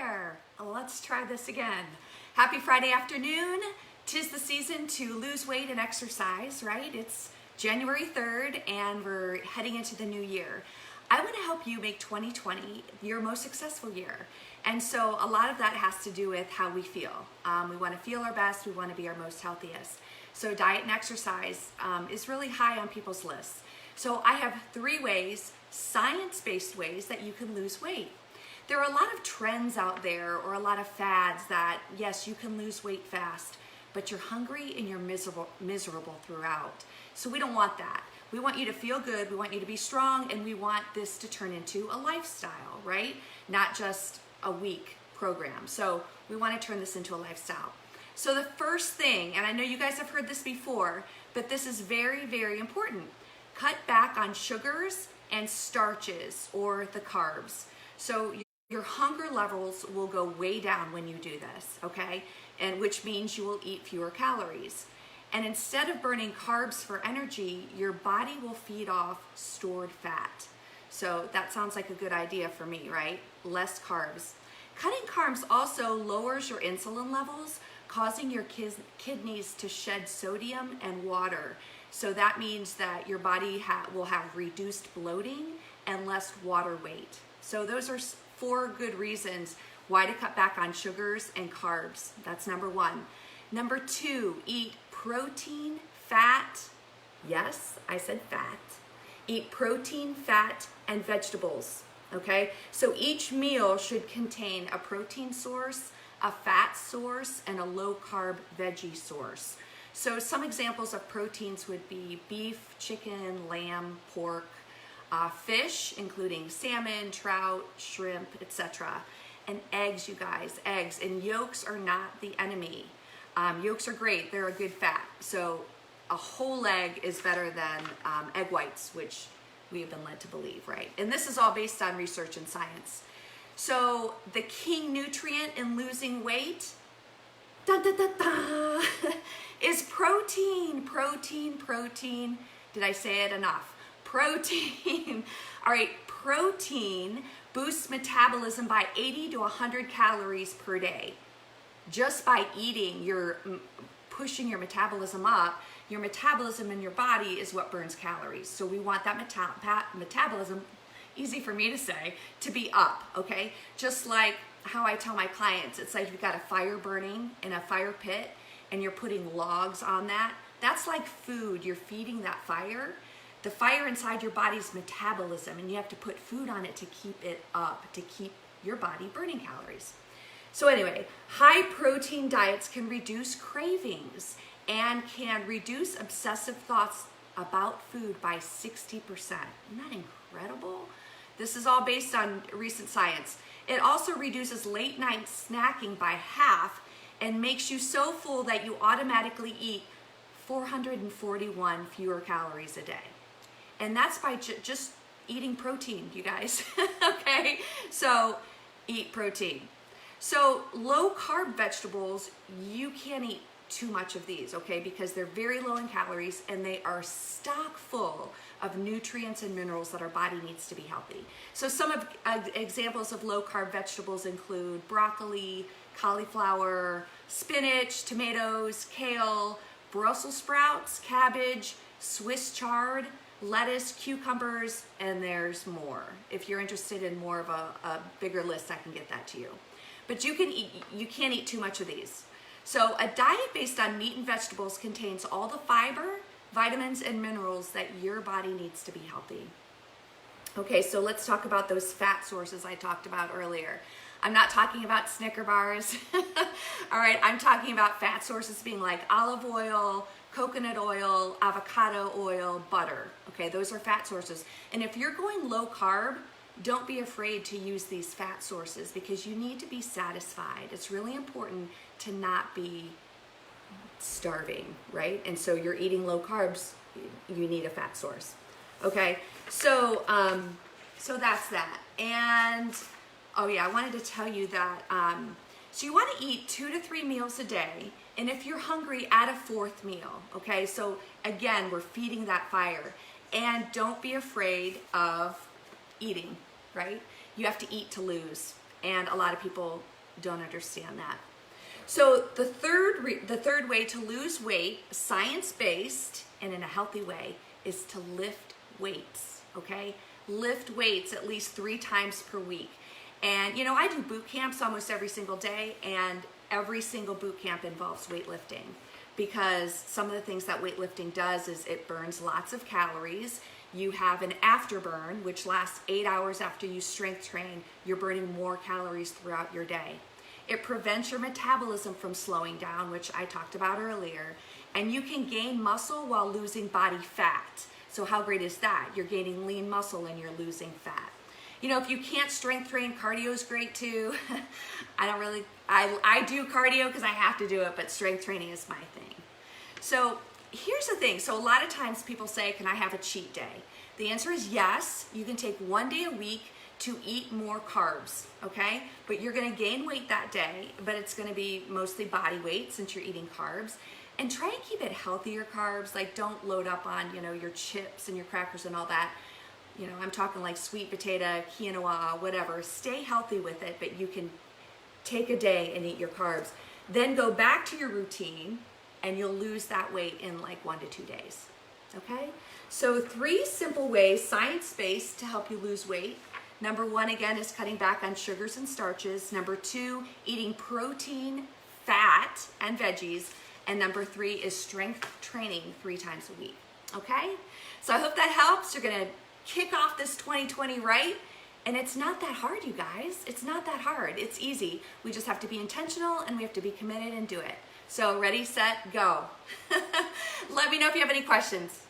there. Let's try this again. Happy Friday afternoon. 'Tis the season to lose weight and exercise, right? It's January 3rd and we're heading into the new year. I want to help you make 2020 your most successful year. And so a lot of that has to do with how we feel. We want to feel our best. We want to be our most healthiest. So diet and exercise is really high on people's lists. So I have 3 ways, science-based ways that you can lose weight. There are a lot of trends out there or a lot of fads that, yes, you can lose weight fast, but you're hungry and you're miserable throughout. So we don't want that. We want you to feel good, we want you to be strong, and we want this to turn into a lifestyle, right? Not just a week program. So we want to turn this into a lifestyle. So the first thing, and I know you guys have heard this before, but this is very, very important. Cut back on sugars and starches or the carbs. So your hunger levels will go way down when you do this, okay? And which means you will eat fewer calories. And instead of burning carbs for energy, your body will feed off stored fat. So that sounds like a good idea for me, right? Less carbs. Cutting carbs also lowers your insulin levels, causing your kidneys to shed sodium and water. So that means that your body will have reduced bloating and less water weight. So those are 4 good reasons why to cut back on sugars and carbs. That's number 1. Number 2, eat protein, fat. Yes, I said fat. Eat protein, fat, and vegetables. Okay, so each meal should contain a protein source, a fat source, and a low-carb veggie source. So some examples of proteins would be beef, chicken, lamb, pork, fish, including salmon, trout, shrimp, etc. And eggs, you guys, eggs. And yolks are not the enemy. Yolks are great, they're a good fat. So a whole egg is better than egg whites, which we have been led to believe, right? And this is all based on research and science. So the king nutrient in losing weight, is protein, protein, protein. Did I say it enough? Protein. All right, protein boosts metabolism by 80 to 100 calories per day. Just by eating, you're pushing your metabolism up. Your metabolism in your body is what burns calories. So we want that metabolism, easy for me to say, to be up, okay? Just like how I tell my clients, it's like you've got a fire burning in a fire pit and you're putting logs on that. That's like food. You're feeding that fire. The fire inside your body's metabolism, and you have to put food on it to keep it up, to keep your body burning calories. So anyway, high protein diets can reduce cravings and can reduce obsessive thoughts about food by 60%. Isn't that incredible? This is all based on recent science. It also reduces late night snacking by half and makes you so full that you automatically eat 441 fewer calories a day. And that's by just eating protein, you guys, okay? So eat protein. So low carb vegetables, you can't eat too much of these, okay? Because they're very low in calories and they are stock full of nutrients and minerals that our body needs to be healthy. So some of examples of low carb vegetables include broccoli, cauliflower, spinach, tomatoes, kale, Brussels sprouts, cabbage, Swiss chard, lettuce, cucumbers, and there's more. If you're interested in more of a bigger list, I can get that to you. But you can't eat too much of these. So a diet based on meat and vegetables contains all the fiber, vitamins, and minerals that your body needs to be healthy. Okay, so let's talk about those fat sources I talked about earlier. I'm not talking about Snicker bars. All right, I'm talking about fat sources being like olive oil, coconut oil, avocado oil, butter. Okay, those are fat sources. And if you're going low carb, don't be afraid to use these fat sources because you need to be satisfied. It's really important to not be starving, right? And so you're eating low carbs, you need a fat source. Okay, so that's that. And oh yeah, I wanted to tell you that, so you want to eat 2 to 3 meals a day. And if you're hungry, add a 4th meal, okay? So again, we're feeding that fire. And don't be afraid of eating, right? You have to eat to lose. And a lot of people don't understand that. So the third way to lose weight, science-based and in a healthy way, is to lift weights, okay? Lift weights at least 3 times per week. And you know, I do boot camps almost every single day, and every single boot camp involves weightlifting, because some of the things that weightlifting does is it burns lots of calories. You have an afterburn, which lasts 8 hours after you strength train. You're burning more calories throughout your day. It prevents your metabolism from slowing down, which I talked about earlier. And you can gain muscle while losing body fat. So how great is that? You're gaining lean muscle and you're losing fat. You know, if you can't strength train, cardio is great too. I do cardio because I have to do it, but strength training is my thing. So here's the thing. So a lot of times people say, can I have a cheat day? The answer is yes. You can take 1 day a week to eat more carbs, okay? But you're gonna gain weight that day, but it's gonna be mostly body weight since you're eating carbs. And try and keep it healthier carbs. Like, don't load up on, you know, your chips and your crackers and all that. You know, I'm talking like sweet potato, quinoa, whatever. Stay healthy with it, but you can take a day and eat your carbs. Then go back to your routine and you'll lose that weight in like 1 to 2 days, okay? So 3 simple ways, science-based, to help you lose weight. Number 1, again, is cutting back on sugars and starches. Number 2, eating protein, fat, and veggies. And number 3 is strength training 3 times a week, okay? So I hope that helps. You're gonna kick off this 2020 right. And it's not that hard, you guys. It's not that hard. It's easy. We just have to be intentional and we have to be committed and do it. So ready, set, go. Let me know if you have any questions.